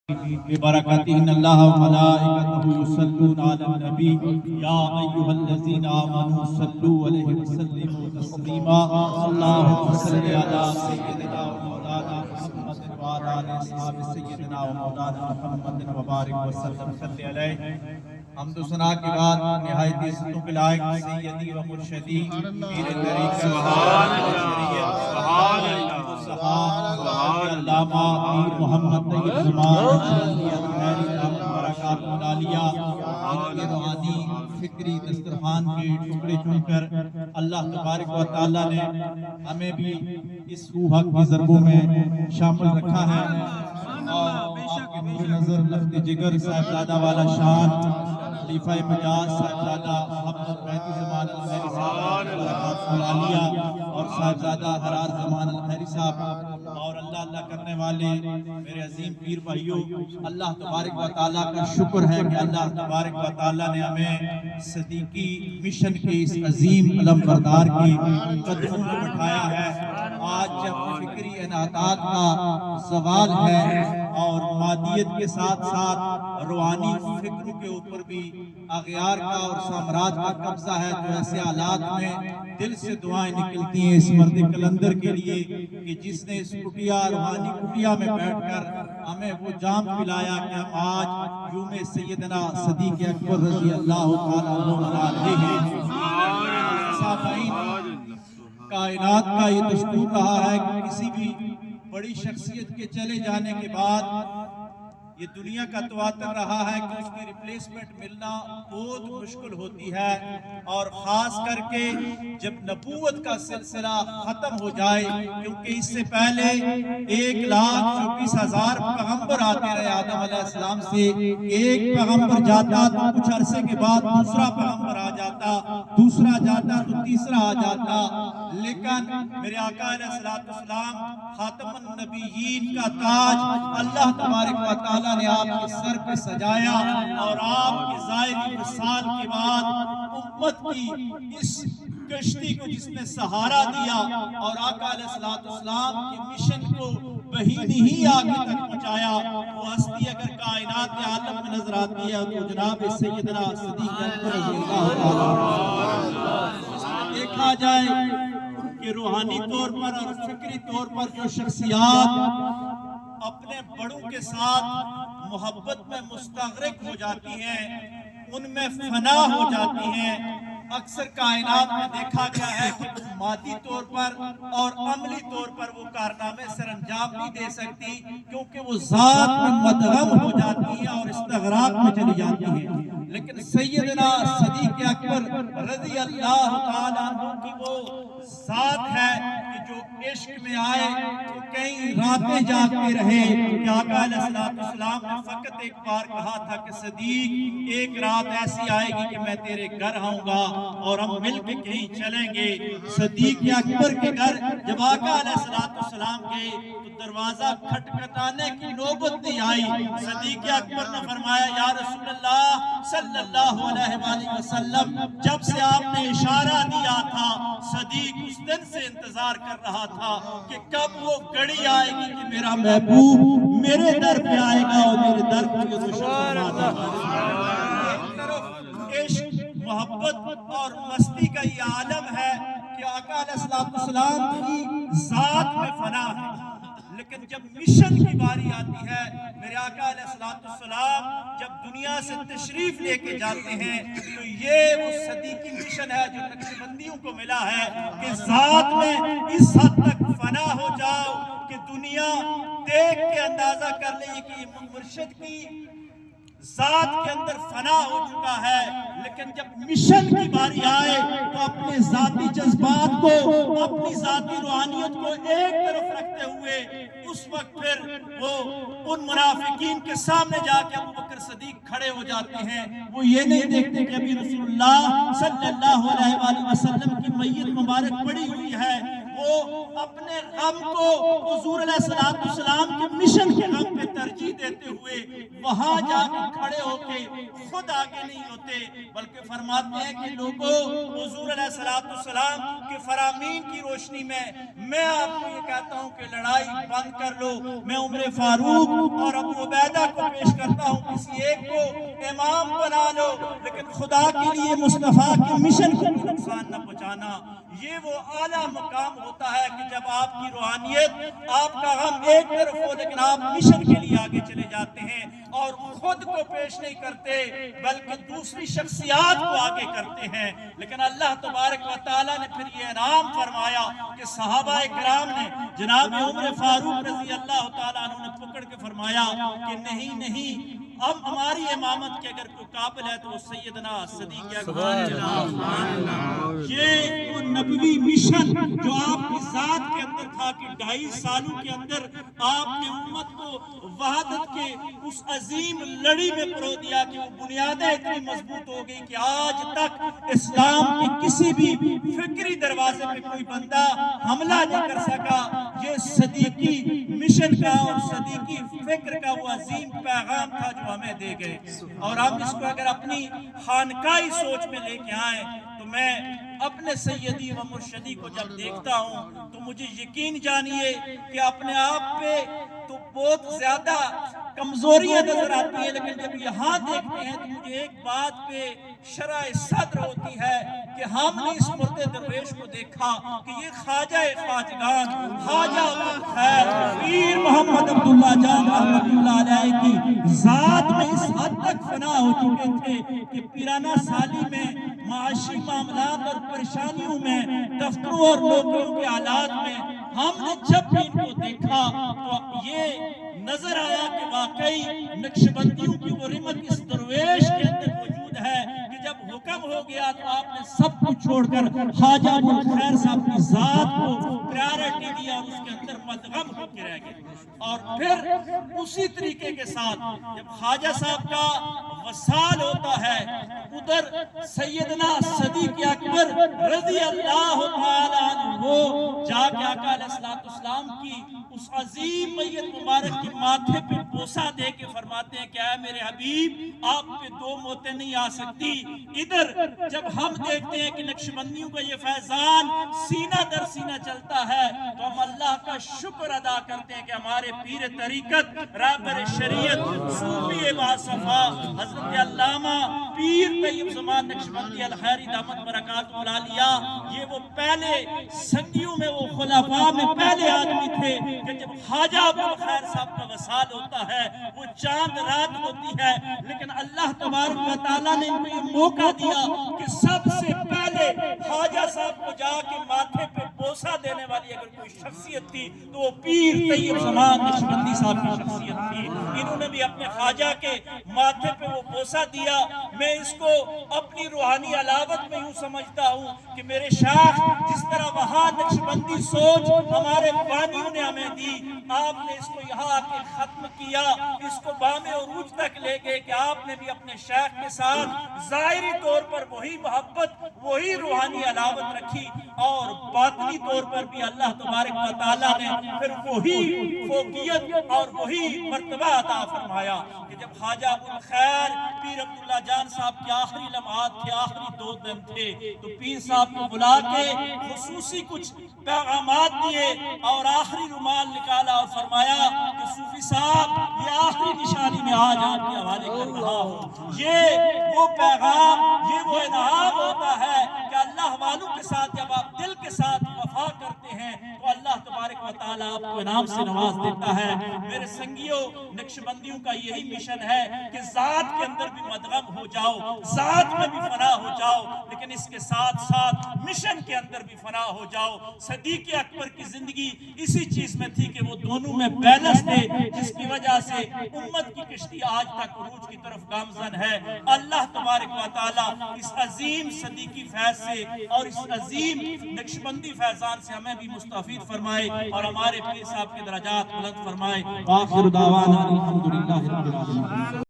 ببرکاتہ ان اللہ و ملائکتہ یصلون علی النبی یا ایھا الذین آمنوا صلوا علیہ وسلموا تسلیما اللہم صلی علی سیدنا و مولانا محمد وعلی آل اصحاب سیدنا و مولانا محمد وبارک وسلم صلی علیہ۔ حمد و ثنا کے بعد نہایت عزتوں کے لائق سیدی و مرشدی پیر طریقت سبحان اللہ سبحان اللہ سبحان علامہ پیر محمد طیب زمان برکات العالیہ کے روحانی فکری دسترخوان کے ٹکڑے چن کر اللہ تبارک و تعالیٰ نے ہمیں بھی اس روح حق کی ضربوں میں شامل رکھا ہے، اور آپ کے نور نظر لفظ جگر صاحبزادہ والا شان خلیفہ مجاز صاحبزادہ محمد مہدی زمان الخیری صاحب برکات العالیہ اور صاحبزادہ حرار زمان الخیری صاحب اور اللہ کرنے والے میرے عظیم پیر بھائیوں، اللہ تبارک و تعالیٰ کا شکر ہے کہ اللہ تبارک و تعالیٰ نے ہمیں صدیقی مشن کے اس عظیم علم بردار کی قدموں میں بٹھایا ہے۔ آج جب فکری انحطاط کا زوال ہے اور مادیت کے ساتھ ساتھ روحانی فکروں کے اوپر بھی اغیار کا اور سامراج کا قبضہ ہے، تو ایسے حالات میں دل سے دعائیں نکلتی ہیں اس مرد کلندر کے لیے کہ جس نے اس کٹیا روحانی کٹیا میں بیٹھ کر ہمیں وہ جام پلایا کہ ہم آج یوم سیدنا صدیق اکبر رضی اللہ تعالیٰ عنہ سامعین، کائنات کا یہ دستور رہا ہے کہ کسی بھی بڑی شخصیت کے چلے جانے کے بعد یہ دنیا کا تواتر رہا ہے کہ اس کی ریپلیسمنٹ ملنا بہت مشکل ہوتی ہے، اور خاص کر کے جب نبوت کا سلسلہ ختم ہو جائے، کیونکہ اس سے پہلے 1,24,000 پیغمبر آتے رہے آدم علیہ السلام سے، ایک پیغمبر جاتا تو کچھ عرصے کے بعد دوسرا پیغمبر آ جاتا، دوسرا جاتا تو تیسرا آ جاتا، لیکن میرے آقا علیہ السلام خاتم النبیین کا تاج اللہ تبارک و تعالی نے آپ کے سر پہ سجایا، اور آپ کے ظاہری وصال کے بعد امت کی اس کشتی کو جس نے سہارا دیا اور آقا علیہ السلام کے مشن کو بہینی ہی آگے تک پہنچایا، وہ ہستی اگر کائنات عالم میں نظر آتی ہے تو جناب سیدنا صدیق اکبر رضی اللہ تعالیٰ۔ دیکھا جائے کہ روحانی طور پر اور فکری طور پر جو شخصیات اپنے بڑوں کے ساتھ محبت میں مستغرق ہو جاتی ہیں، ان میں فنا ہو جاتی ہیں، اکثر کائنات میں دیکھا گیا ہے کہ مادی طور پر اور عملی طور پر وہ کارنامے سر انجام نہیں دے سکتی، کیونکہ وہ ذات میں مدغم ہو جاتی ہیں اور استغراق میں چلی جاتی ہیں۔ لیکن سیدنا صدیق اکبر رضی اللہ تعالیٰ عنہ کی وہ ذات ہے کہ جو عشق میں آئے تو کئی راتیں جاگتے رہے، کہ آقا علیہ السلام نے فقط ایک بار کہا تھا کہ صدیق ایک رات ایسی آئے گی کہ میں تیرے گھر آؤں گا اور ہم مل کے کہیں چلیں گے۔ صدیق اکبر کے گھر جب آقا علیہ السلام گئے تو دروازہ کھٹکھٹانے کی نوبت نہیں آئی، صدیق اکبر نے فرمایا یا رسول اللہ صلی اللہ علیہ وآلہ وسلم، جب سے آپ نے اشارہ دیا تھا صدیق اس دن سے انتظار کر رہا تھا کہ کب وہ گھڑی آئے گی کہ میرا محبوب میرے در پہ آئے گا اور میرے در کو یہ روشن فرما دے گا۔ ایک طرف عشق محبت اور مستی کا یہ عالم ہے کہ آقا علیہ السلام کی ذات میں فنا ہے، لیکن جب مشن کی باری آتی ہے، میرے آقا علیہ السلام جب دنیا سے تشریف لے کے جاتے ہیں تو یہ وہ صدیقی مشن ہے جو نقشبندیوں کو ملا ہے کہ ذات میں اس حد تک فنا ہو جاؤ کہ دنیا دیکھ کے اندازہ کر لے کہ یہ مرشد کی ذات کے اندر فنا ہو چکا ہے، لیکن جب مشن کی باری آئے تو اپنے ذاتی جذبات کو، اپنی ذاتی روحانیت کو ایک طرف رکھتے ہوئے اس وقت پھر وہ ان منافقین کے سامنے جا کے ابوبکر صدیق کھڑے ہو جاتے ہیں۔ وہ یہ نہیں دیکھتے کہ ابھی رسول اللہ صلی اللہ علیہ وآلہ وسلم کی میت مبارک پڑی ہوئی ہے، وہ اپنے غم کو حضور علیہ السلام کے مشن کے غم پہ ترجیح دیتے ہوئے وہاں جا کے کھڑے ہو کے خود آگے نہیں ہوتے، بلکہ فرماتے ہیں کہ لوگوں، حضور علیہ السلام کے فرامین کی روشنی میں آپ کو یہ کہتا ہوں کہ لڑائی بند کر لو، میں عمر فاروق اور ابو عبیدہ کو پیش کرتا ہوں، کسی ایک کو امام بنا لو، لیکن خدا کے لیے مصطفیٰ کے مشن کو نقصان نہ پہنچانا۔ یہ وہ اعلیٰ مقام ہوتا ہے کہ جب آپ کی روحانیت، آپ کا غم ایک طرف ہو لیکن آپ مشن کے لیے آگے چلے جاتے ہیں اور خود کو پیش نہیں کرتے بلکہ دوسری شخصیات کو آگے کرتے ہیں۔ لیکن اللہ تبارک و تعالیٰ نے پھر یہ انعام فرمایا کہ صحابہ کرام نے جناب عمر فاروق رضی اللہ تعالیٰ عنہ نے پکڑ کے فرمایا کہ نہیں، اب ہماری امامت کے اگر کوئی قابل ہے تو وہ سیدنا صدیق اکبر۔ یہ وہ نبوی مشن جو آپ کی ذات کے اندر تھا کہ 2.5 سالوں کے اندر آپ نے امت کو وحدت کے اس عظیم لڑی میں پرو دیا کہ وہ بنیادیں اتنی مضبوط ہو گئی کہ آج تک اسلام کے کسی بھی فکری دروازے پہ کوئی بندہ حملہ نہیں کر سکا۔ یہ صدیقی مشن کا اور صدیقی فکر کا وہ عظیم پیغام تھا جو ہمیں دے گئے، اور ہم اس کو اگر اپنی خانقاہی سوچ میں لے کے آئیں تو میں اپنے سیدی و مرشدی کو جب دیکھتا ہوں تو مجھے یقین جانیے کہ اپنے آپ پہ تو بہت زیادہ کمزوریاں نظر آتی ہیں، لیکن جب یہاں دیکھتے ہیں تو مجھے ایک بات پہ شرح صدر ہوتی ہے کہ ہم نے اس مرد درویش کو دیکھا کہ یہ خواجہ خواجگان، خواجہ خیر پیر محمد عبداللہ جان رحمت اللہ علیہ کی ذات میں اس حد تک فنا ہو چکے تھے کہ پیرانہ سالی میں، معاشی معاملات اور پریشانیوں میں، دفتروں اور نوکریوں کے حالات میں ہم نے جب بھی ان کو دیکھا تو یہ نظر آیا کہ واقعی نقشبندیوں کی وہ رمق اس درویش کے اندر موجود ہے کہ جب حکم ہو گیا تو آپ نے سب کچھ چھوڑ کر خواجہ ابو الخیر صاحب کی ذات کو پریارٹی دیا اور اس کے اندر مدغم ہو کے رہ گئے۔ اور پھر اسی طریقے کے ساتھ جب خواجہ صاحب کا وصال ہوتا ہے ادھر سیدنا صدیق اکبر رضی اللہ تعالیٰ عنہ جا کے آقا علیہ السلام کی اس عظیم میت مبارک کے ماتھے پہ بوسہ دے کے فرماتے ہیں کہ اے میرے حبیب آپ پہ 2 موتیں نہیں آ سکتی۔ ادھر جب ہم دیکھتے ہیں کہ نقشبندیوں کا یہ فیضان سینہ در سینہ چلتا ہے تو ہم اللہ کا شکر ادا کرتے ہیں کہ ہمارے پیر طریقت، رہبر شریعت، صوفی باصفا حضرت علامہ پیر طیب زمان نقشبندی الخیری دامت برکاتہ العالیہ، یہ وہ پہلے سنگیوں میں، وہ خلفاء میں پہلے آدمی تھے کہ جب خواجہ ابو الخیر صاحب کا وصال ہوتا ہے وہ چاند رات ہوتی ہے، لیکن اللہ تبارک و تعالیٰ نے ان کو یہ موقع دیا کہ سب سے پہلے خواجہ صاحب کو جا کے ماتھے پہ بوسہ دینے والی اگر کوئی شخصیت تھی تو وہ پیر طیب زمان نقشبندی صاحب کی شخصیت تھی۔ انہوں نے بھی اپنے خواجہ کے ماتھے پہ وہ بوسہ دیا۔ میں اس کو اپنی روحانی علاوت میں یوں سمجھتا ہوں کہ میرے شیخ جس طرح وہاں نقشبندی سوچ ہمارے بانیوں نے ہمیں دی، آپ نے اس کو یہاں آ کے ختم کیا، اس کو بام عروج تک لے گئے کہ آپ نے بھی اپنے شیخ کے ساتھ ظاہری طور پر وہی محبت، وہی روحانی علاوت رکھی، اور باطنی طور پر بھی اللہ تبارک و تعالیٰ نے پھر وہی فوقیت اور وہی مرتبہ عطا فرمایا کہ جب خواجہ ابو الخیر پیر عبداللہ جان صاحب کے آخری لمحات تھے، آخری 2 دن تھے، تو پیر صاحب کو بلا کے خصوصی کچھ پیغامات دیے اور آخری رومال نکالا اور فرمایا کہ صوفی صاحب یہ آخری نشانی میں آج آپ کے حوالے کر رہا ہوں۔ یہ وہ پیغام، یہ وہ انعام ہوتا ہے کہ اللہ والوں کے ساتھ جب آپ دل کے ساتھ وفا کرتے ہیں تو اللہ تبارک و تعالیٰ آپ کو انعام سے نواز دیتا ہے۔ میرے سنگیوں، نقشبندیوں کا یہی مشن ہے کہ ذات کے اندر بھی مدغم ہو جاؤ، ذات میں بھی فنا ہو جاؤ، لیکن اس کے ساتھ ساتھ مشن کے اندر بھی فنا ہو جاؤ۔ صدیق اکبر کی زندگی اسی چیز میں تھی کہ وہ دونوں میں بیلنس تھے، جس کی وجہ سے امت کی کشتی آج تک عروج کی طرف گامزن ہے۔ اللہ تبارک و تعالیٰ اس عظیم صدیقی فیض سے اور اس عظیم نقشبندی فیضان سے ہمیں بھی مستفید فرمائے اور ہمارے پیر صاحب کے درجات بلند فرمائے۔ آخر دعوانا الحمدللہ رب العالمین۔